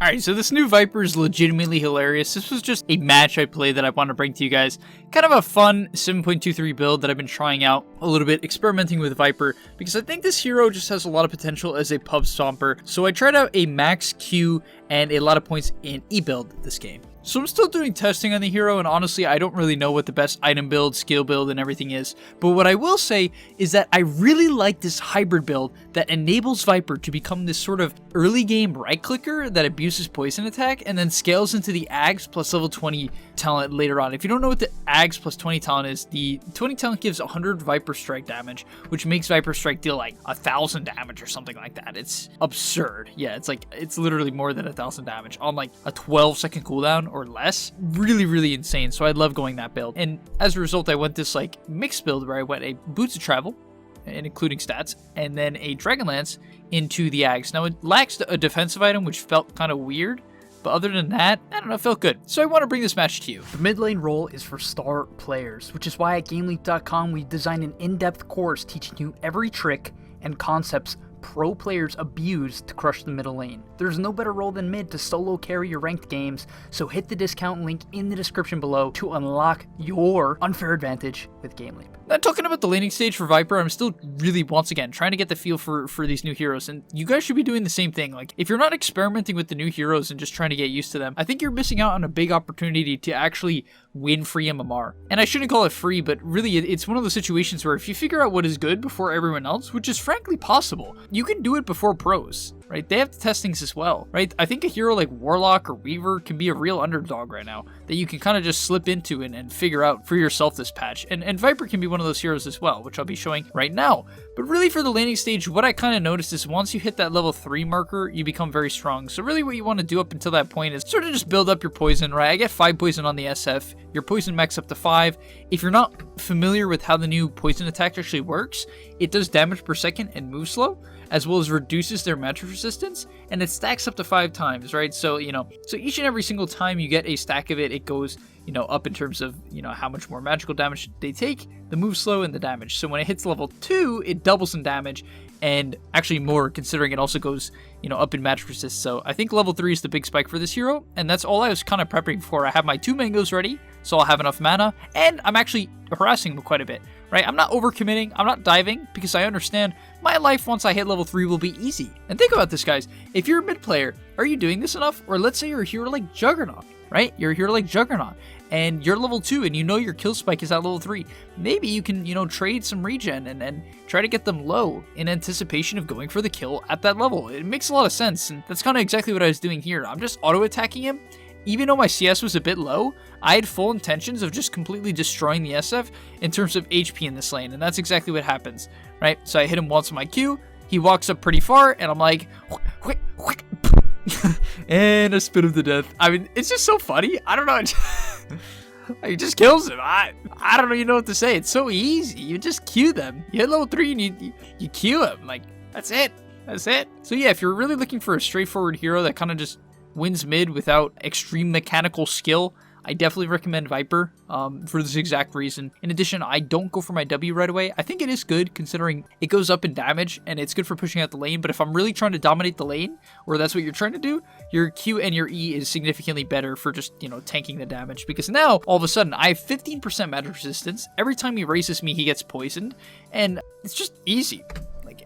Alright, so this new Viper is legitimately hilarious. This was just a match I played that I want to bring to you guys. Kind of a fun 7.23 build that I've been trying out a little bit, experimenting with Viper, because I think this hero just has a lot of potential as a pub stomper. So I tried out a max Q and a lot of points in E build this game. So I'm still doing testing on the hero, and honestly, I don't really know what the best item build, skill build, and everything is. But what I will say is that I really like this hybrid build that enables Viper to become this sort of early game right clicker that abuses poison attack and then scales into the Ags plus level 20 talent later on. If you don't know what the Ags plus 20 talent is, the 20 talent gives 100 Viper strike damage, which makes Viper strike deal like 1,000 damage or something like that. It's absurd. Yeah, it's literally more than 1,000 damage on like a 12-second cooldown or less. Really insane. So I love going that build, and as a result I went this like mixed build where I went a Boots of Travel and including stats, and then a Dragonlance into the Ags. Now it lacks a defensive item, which felt kind of weird, but other than that, I don't know, it felt good. So I want to bring this match to you. The mid lane role is for star players, which is why at gameleap.com we designed an in-depth course teaching you every trick and concepts pro players abuse to crush the middle lane. There's no better role than mid to solo carry your ranked games, so hit the discount link in the description below to unlock your unfair advantage with GameLeap. Now, talking about the laning stage for Viper, I'm still really, once again, trying to get the feel for these new heroes, and you guys should be doing the same thing. Like, if you're not experimenting with the new heroes and just trying to get used to them, I think you're missing out on a big opportunity to actually win free MMR. And I shouldn't call it free, but really, it's one of those situations where if you figure out what is good before everyone else, which is frankly possible, you can do it before pros. Right? They have the testings as well, right? I think a hero like Warlock or Weaver can be a real underdog right now that you can kind of just slip into and figure out for yourself this patch. And Viper can be one of those heroes as well, which I'll be showing right now. But really for the laning stage, what I kind of noticed is once you hit that level 3 marker, you become very strong. So really what you want to do up until that point is sort of just build up your poison, right? I get 5 poison on the SF, your poison max up to 5. If you're not familiar with how the new poison attack actually works, it does damage per second and moves slow, as well as reduces their magic resistance, and it stacks up to 5 times, right? So, so each and every single time you get a stack of it, it goes, up in terms of, how much more magical damage they take, the move slow, and the damage. So when it hits level 2, it doubles in damage, and actually more, considering it also goes, up in magic resist. So I think level 3 is the big spike for this hero, and that's all I was kind of prepping for. I have my 2 mangoes ready, so I'll have enough mana, and I'm actually harassing him quite a bit, right? I'm not overcommitting, I'm not diving, because I understand my life once I hit level 3 will be easy. And think about this, guys. If you're a mid player, are you doing this enough? Or let's say you're a hero like Juggernaut, right? You're a hero like Juggernaut, and you're level 2, and your kill spike is at level 3. Maybe you can, trade some regen and try to get them low in anticipation of going for the kill at that level. It makes a lot of sense, and that's kind of exactly what I was doing here. I'm just auto-attacking him. Even though my CS was a bit low, I had full intentions of just completely destroying the SF in terms of HP in this lane, and that's exactly what happens, right? So I hit him once on my Q, he walks up pretty far, and I'm like, and I spit him to death. I mean, it's just so funny. I don't know. He just kills him. I don't even know what to say. It's so easy. You just Q them. You hit level 3 and you Q him. Like, that's it. That's it. So yeah, if you're really looking for a straightforward hero that kind of just wins mid without extreme mechanical skill, I definitely recommend Viper for this exact reason. In addition, I don't go for my W right away. I think it is good considering it goes up in damage and it's good for pushing out the lane, but if I'm really trying to dominate the lane, or that's what you're trying to do, your Q and your E is significantly better for just, tanking the damage, because now all of a sudden I have 15% magic resistance. Every time he races me, he gets poisoned, and it's just easy.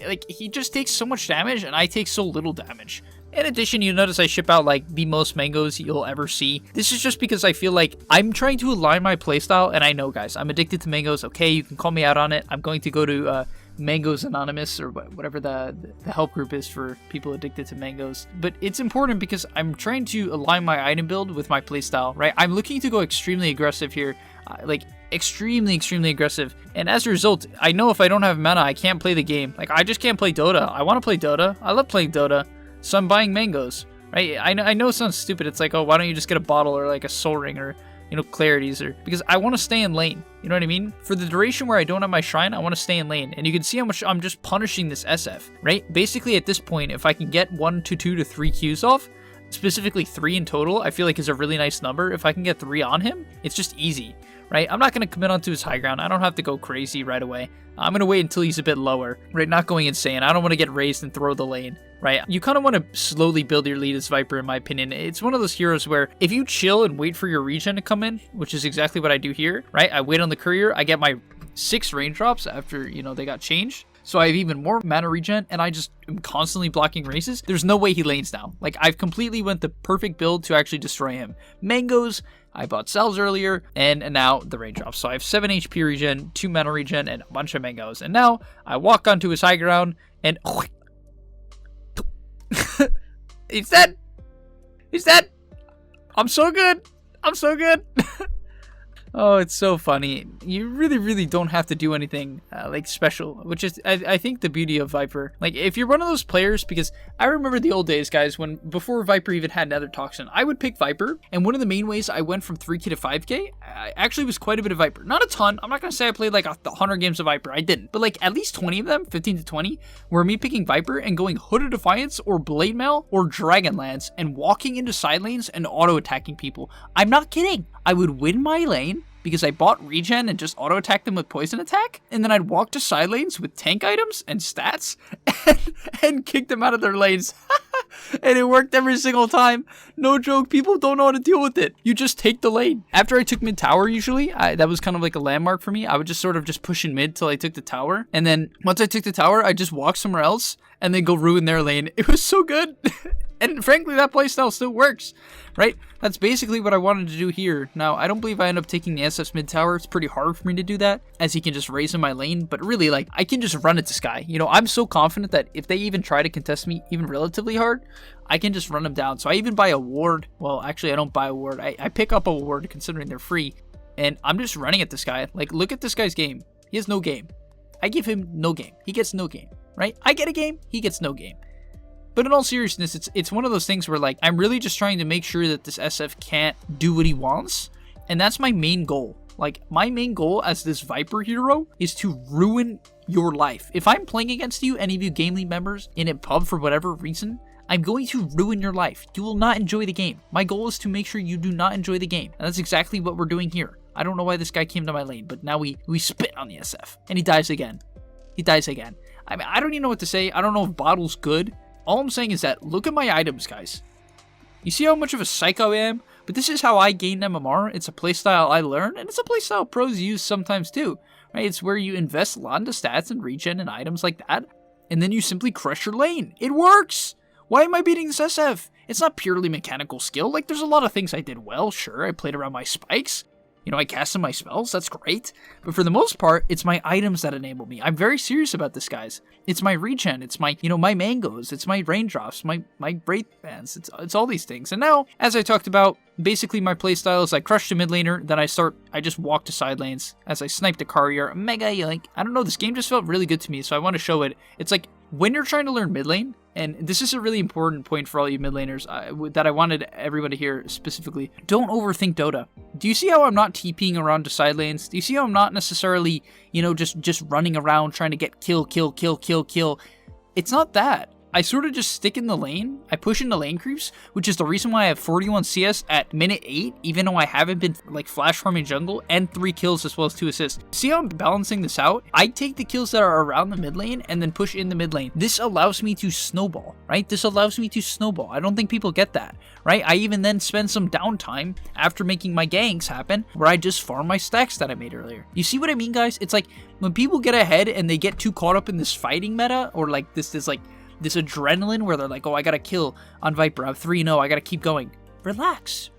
Like he just takes so much damage and I take so little damage. In addition, you notice I ship out like the most mangoes you'll ever see. This is just because I feel like I'm trying to align my playstyle, and I know, guys, I'm addicted to mangoes. Okay, you can call me out on it. I'm going to go to Mangoes Anonymous, or whatever the help group is for people addicted to mangoes. But it's important because I'm trying to align my item build with my playstyle, right? I'm looking to go extremely aggressive here, like extremely aggressive. And as a result, I know if I don't have mana, I can't play the game. Like, I just can't play Dota. I want to play Dota. I love playing Dota. So I'm buying mangoes, right? I know it sounds stupid. It's like, oh, why don't you just get a bottle or like a soul ring or, clarities, or because I want to stay in lane. You know what I mean? For the duration where I don't have my shrine, I want to stay in lane. And you can see how much I'm just punishing this SF, right? Basically at this point, if I can get 1 to 2 to 3 Qs off, specifically 3 in total, I feel like is a really nice number. If I can get 3 on him, it's just easy, right? I'm not going to commit onto his high ground. I don't have to go crazy right away. I'm going to wait until he's a bit lower, right? Not going insane. I don't want to get raised and throw the lane, right? You kind of want to slowly build your lead as Viper, in my opinion. It's one of those heroes where if you chill and wait for your regen to come in, which is exactly what I do here, right? I wait on the courier, I get my 6 raindrops after, you know, they got changed. So I have even more mana regen, and I just am constantly blocking races. There's no way he lanes down. Like, I've completely went the perfect build to actually destroy him. Mangoes, I bought cells earlier, and now the raindrops. So I have 7 HP regen, 2 mana regen, and a bunch of mangoes. And now I walk onto his high ground, and he's dead. He's dead. I'm so good. I'm so good. Oh, it's so funny. You really don't have to do anything like special, which is I think the beauty of Viper. Like, if you're one of those players, because I remember the old days, guys, when before Viper even had Nether Toxin, I would pick Viper, and one of the main ways I went from 3k to 5k, I actually was quite a bit of Viper. Not a ton. I'm not gonna say I played like 100 games of Viper. I didn't, but like at least 20 of them, 15 to 20, were me picking Viper and going Hood of Defiance or Blade Mail or Dragonlance and walking into side lanes and auto attacking people. I'm not kidding. I would win my lane because I bought regen and just auto-attacked them with poison attack, and then I'd walk to side lanes with tank items and stats and kick them out of their lanes. And it worked every single time. No joke, people don't know how to deal with it. You just take the lane. After I took mid tower, usually, that was kind of like a landmark for me. I would just sort of just push in mid till I took the tower. And then once I took the tower, I just walk somewhere else and then go ruin their lane. It was so good. And frankly, that playstyle still works, right? That's basically what I wanted to do here. Now, I don't believe I end up taking the SF's mid tower. It's pretty hard for me to do that, as he can just raise in my lane. But really, like, I can just run at this guy. You know, I'm so confident that if they even try to contest me even relatively hard, I can just run them down. So I even buy a ward. Well, actually, I don't buy a ward. I pick up a ward considering they're free. And I'm just running at this guy. Like, look at this guy's game. He has no game. I give him no game. He gets no game, right? I get a game. He gets no game. But in all seriousness, it's one of those things where, like, I'm really just trying to make sure that this SF can't do what he wants. And that's my main goal. Like, my main goal as this Viper hero is to ruin your life. If I'm playing against you, any of you gameleap members, in a pub for whatever reason, I'm going to ruin your life. You will not enjoy the game. My goal is to make sure you do not enjoy the game. And that's exactly what we're doing here. I don't know why this guy came to my lane, but now we spit on the SF. And he dies again. He dies again. I mean, I don't even know what to say. I don't know if Bottle's good. All I'm saying is that, look at my items, guys. You see how much of a psycho I am? But this is how I gain MMR. It's a playstyle I learned, and it's a playstyle pros use sometimes too, right? It's where you invest a lot into stats and regen and items like that, and then you simply crush your lane. It works! Why am I beating this SF? It's not purely mechanical skill. Like, there's a lot of things I did well, sure. I played around my spikes. You know, I casted my spells, that's great. But for the most part, it's my items that enable me. I'm very serious about this, guys. It's my regen, it's my, you know, my mangoes, it's my raindrops, my wraith bands, it's all these things. And now, as I talked about, basically my playstyle is I crush the mid laner, then I just walk to side lanes as I snipe the courier. Mega yoink. I don't know, this game just felt really good to me, so I want to show it. It's like, when you're trying to learn mid lane, and this is a really important point for all you mid laners that I wanted everyone to hear specifically, don't overthink Dota. Do you see how I'm not TPing around to side lanes? Do you see how I'm not necessarily, you know, just running around trying to get kill? It's not that. I sort of just stick in the lane. I push into lane creeps, which is the reason why I have 41 CS at minute 8, even though I haven't been like flash farming jungle, and 3 kills as well as 2 assists. See how I'm balancing this out? I take the kills that are around the mid lane and then push in the mid lane. This allows me to snowball, right? This allows me to snowball. I don't think people get that, right? I even then spend some downtime after making my ganks happen where I just farm my stacks that I made earlier. You see what I mean, guys? It's like when people get ahead and they get too caught up in this fighting meta, or like this adrenaline where they're like, oh, I gotta kill on Viper, I'm 3-0, I gotta keep going. Relax.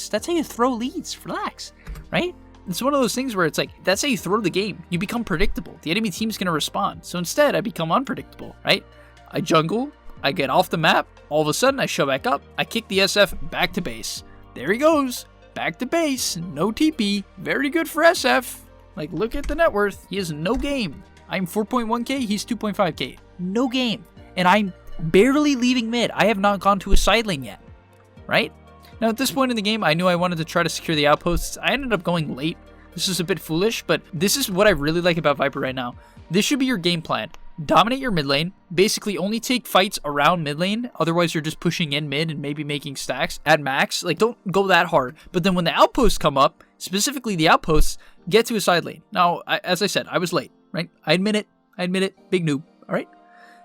That's how you throw leads. Relax, right? It's one of those things where it's like, that's how you throw the game. You become predictable. The enemy team's gonna respond. So instead, I become unpredictable, right? I jungle, I get off the map, all of a sudden I show back up, I kick the SF back to base. There he goes, back to base, no TP, very good for SF. Like, look at the net worth, he has no game. I'm 4.1k, he's 2.5k, no game. And I'm barely leaving mid. I have not gone to a side lane yet, right? Now, at this point in the game, I knew I wanted to try to secure the outposts. I ended up going late. This is a bit foolish, but this is what I really like about Viper right now. This should be your game plan. Dominate your mid lane. Basically, only take fights around mid lane. Otherwise, you're just pushing in mid and maybe making stacks at max. Like, don't go that hard. But then when the outposts come up, specifically the outposts, get to a side lane. Now, as I said, I was late, right? I admit it. Big noob, all right?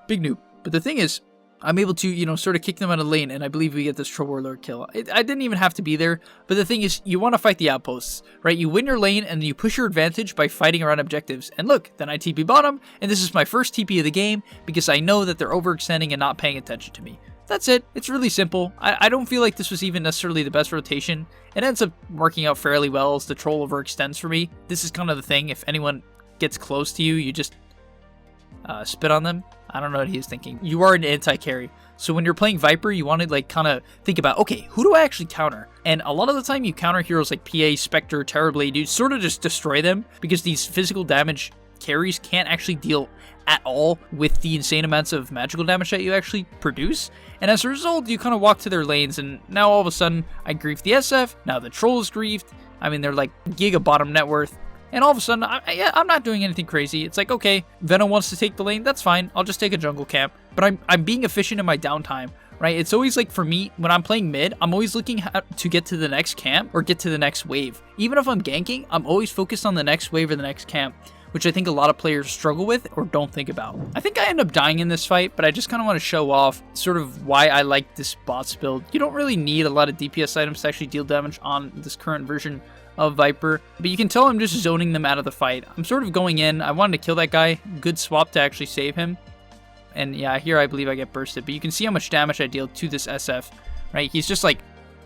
Big noob. But the thing is, I'm able to, you know, sort of kick them out of lane, and I believe we get this Troll Warlord kill. I didn't even have to be there, but the thing is, you want to fight the outposts, right? You win your lane, and then you push your advantage by fighting around objectives. And look, then I TP bottom, and this is my first TP of the game, because I know that they're overextending and not paying attention to me. That's it. It's really simple. I don't feel like this was even necessarily the best rotation. It ends up working out fairly well as the troll overextends for me. This is kind of the thing. If anyone gets close to you, you just spit on them. I don't know what he is thinking. You are an anti-carry. So when you're playing Viper, you want to like kind of think about, okay, who do I actually counter? And a lot of the time you counter heroes like PA, Spectre, Terrorblade. You sort of just destroy them because these physical damage carries can't actually deal at all with the insane amounts of magical damage that you actually produce. And as a result, you kind of walk to their lanes, and now all of a sudden, I grief the SF, now the troll is griefed. I mean, they're like giga bottom net worth. And all of a sudden, I'm not doing anything crazy. It's like, okay, Venom wants to take the lane, that's fine. I'll just take a jungle camp. But I'm being efficient in my downtime, right? It's always like, for me, when I'm playing mid, I'm always looking to get to the next camp or get to the next wave. Even if I'm ganking, I'm always focused on the next wave or the next camp, which I think a lot of players struggle with or don't think about. I think I end up dying in this fight, but I just kind of want to show off sort of why I like this bots build. You don't really need a lot of DPS items to actually deal damage on this current version of Viper, but you can tell I'm just zoning them out of the fight. I'm sort of going in. I wanted to kill that guy. Good swap to actually save him. And yeah, here I believe I get bursted, but you can see how much damage I deal to this SF, right? He's just like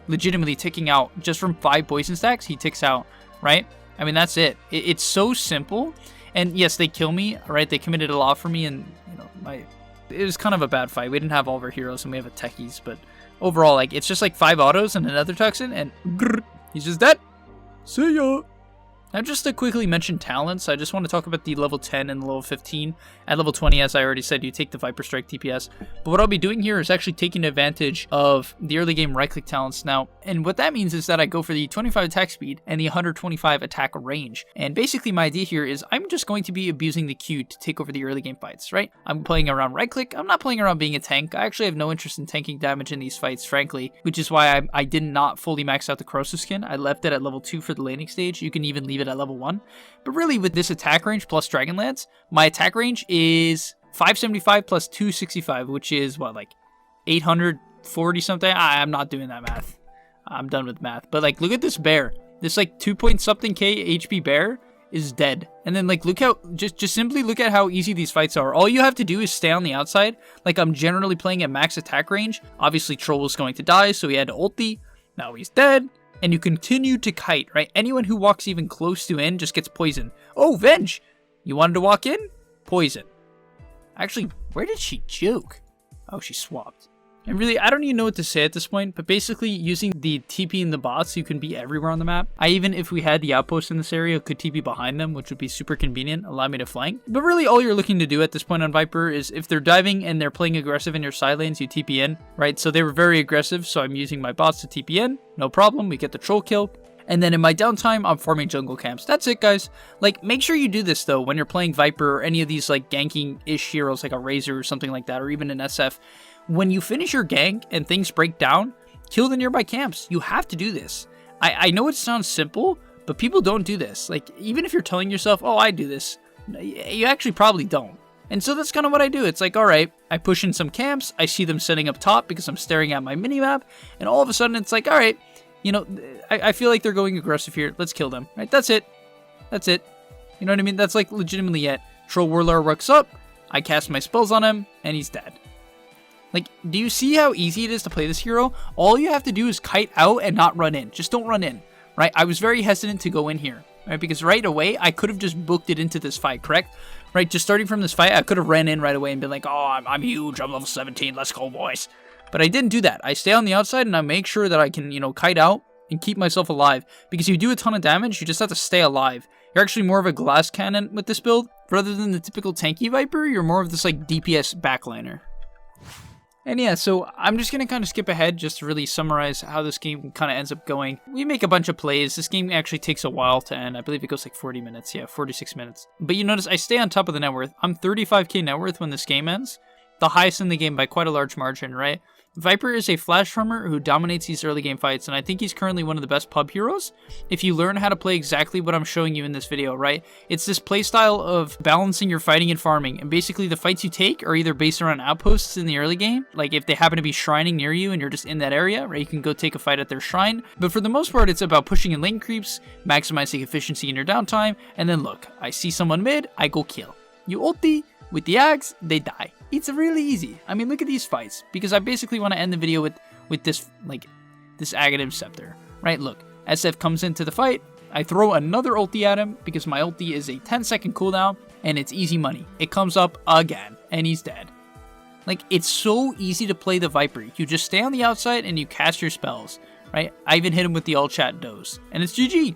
legitimately ticking out. Just from 5 poison stacks, he ticks out, right? I mean, that's it. It's so simple. And yes, they kill me, right? They committed a lot for me, and you know, it was kind of a bad fight. We didn't have all of our heroes, and we have a techies, but overall, like, it's just like 5 autos and another Tuxin, and grrr, he's just dead. See ya! Now, just to quickly mention talents, I just want to talk about the level 10 and the level 15. At level 20, as I already said, you take the Viper Strike DPS. But what I'll be doing here is actually taking advantage of the early game right-click talents now. And what that means is that I go for the 25 attack speed and the 125 attack range. And basically my idea here is I'm just going to be abusing the Q to take over the early game fights, right? I'm playing around right-click. I'm not playing around being a tank. I actually have no interest in tanking damage in these fights, frankly, which is why I did not fully max out the Corrosive skin. I left it at level 2 for the laning stage. You can even leave it at level 1. But really, with this attack range plus Dragonlance, my attack range is 575 plus 265, which is what, like 840 something? I'm not doing that math. I'm done with math. But like, look at this bear. This like 2 point something K HP bear is dead. And then like, look how, just simply look at how easy these fights are. All you have to do is stay on the outside. Like, I'm generally playing at max attack range. Obviously, Troll was going to die, so he had to ulti. Now he's dead. And you continue to kite, right? Anyone who walks even close to in just gets poisoned. Oh, Venge! You wanted to walk in? Poison. Actually, where did she juke? Oh, she swapped. And really, I don't even know what to say at this point, but basically using the TP in the bots, you can be everywhere on the map. I even, if we had the outpost in this area, could TP behind them, which would be super convenient, allow me to flank. But really, all you're looking to do at this point on Viper is if they're diving and they're playing aggressive in your side lanes, you TP in, right? So they were very aggressive, so I'm using my bots to TP in. No problem, we get the troll kill. And then in my downtime, I'm farming jungle camps. That's it, guys. Like, make sure you do this, though, when you're playing Viper or any of these, like, ganking-ish heroes, like a Razor or something like that, or even an SF. When you finish your gank and things break down, kill the nearby camps. You have to do this. I know it sounds simple, but people don't do this. Like, even if you're telling yourself, oh, I do this, you actually probably don't. And so that's kind of what I do. It's like, all right, I push in some camps. I see them setting up top because I'm staring at my minimap. And all of a sudden, it's like, all right, you know, I feel like they're going aggressive here. Let's kill them, right? That's it. That's it. You know what I mean? That's like legitimately it. Troll Warlord works up. I cast my spells on him, and he's dead. Like, do you see how easy it is to play this hero? All you have to do is kite out and not run in. Just don't run in, right? I was very hesitant to go in here, right? Because right away, I could have just booked it into this fight, correct? Right, just starting from this fight, I could have ran in right away and been like, oh, I'm huge, I'm level 17, let's go, boys. But I didn't do that. I stay on the outside and I make sure that I can, you know, kite out and keep myself alive. Because if you do a ton of damage, you just have to stay alive. You're actually more of a glass cannon with this build. Rather than the typical tanky Viper, you're more of this, like, DPS backliner. And yeah, so I'm just going to kind of skip ahead just to really summarize how this game kind of ends up going. We make a bunch of plays. This game actually takes a while to end. I believe it goes like 40 minutes. Yeah, 46 minutes. But you notice I stay on top of the net worth. I'm 35k net worth when this game ends. The highest in the game by quite a large margin, right? VIPER is a flash farmer who dominates these early game fights, and I think he's currently one of the best pub heroes if you learn how to play exactly what I'm showing you in this video, right? It's this playstyle of balancing your fighting and farming, and basically the fights you take are either based around outposts in the early game, like if they happen to be shrining near you and you're just in that area, right, you can go take a fight at their shrine, but for the most part it's about pushing in lane creeps, maximizing efficiency in your downtime, and then look, I see someone mid, I go kill. You ulti, with the axe, they die. It's really easy. I mean, look at these fights, because I basically want to end the video with this, like, this Aghanim Scepter, right? Look, SF comes into the fight, I throw another ulti at him, because my ulti is a 10-second cooldown, and it's easy money. It comes up again, and he's dead. Like, it's so easy to play the VIPER. You just stay on the outside, and you cast your spells, right? I even hit him with the all-chat doze, and it's GG.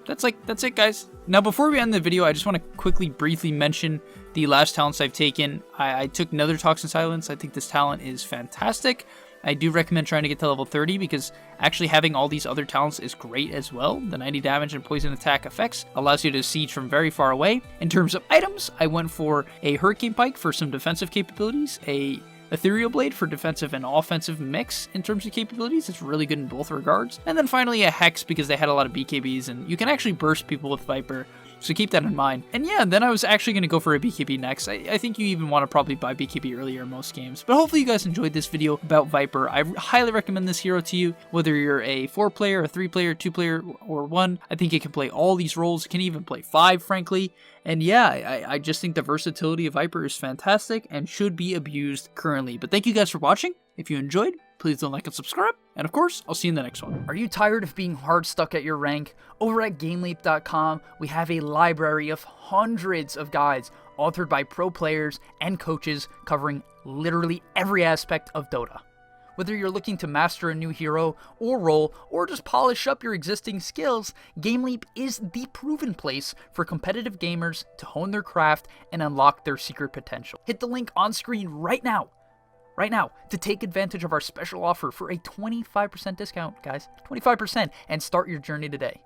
That's it, guys. Now, before we end the video, I just want to quickly, briefly mention the last talents I've taken. I took Nether Toxin Silence. I think this talent is fantastic. I do recommend trying to get to level 30 because actually having all these other talents is great as well. The 90 damage and poison attack effects allows you to siege from very far away. In terms of items, I went for a Hurricane Pike for some defensive capabilities, a Ethereal Blade for defensive and offensive mix in terms of capabilities. It's really good in both regards. And then finally a Hex because they had a lot of BKBs and you can actually burst people with VIPER. So keep that in mind. And yeah, then I was actually going to go for a BKB next. I think you even want to probably buy BKB earlier in most games. But hopefully you guys enjoyed this video about VIPER. I highly recommend this hero to you, whether you're a 4-player, a 3-player, 2-player, or 1. I think it can play all these roles. It can even play 5, frankly. And yeah, I just think the versatility of VIPER is fantastic and should be abused currently. But thank you guys for watching. If you enjoyed, please don't like and subscribe. And of course, I'll see you in the next one. Are you tired of being hard stuck at your rank? Over at gameleap.com, we have a library of hundreds of guides authored by pro players and coaches covering literally every aspect of Dota. Whether you're looking to master a new hero or role, or just polish up your existing skills, GameLeap is the proven place for competitive gamers to hone their craft and unlock their secret potential. Hit the link on screen right now to take advantage of our special offer for a 25% discount, guys. 25%, and start your journey today.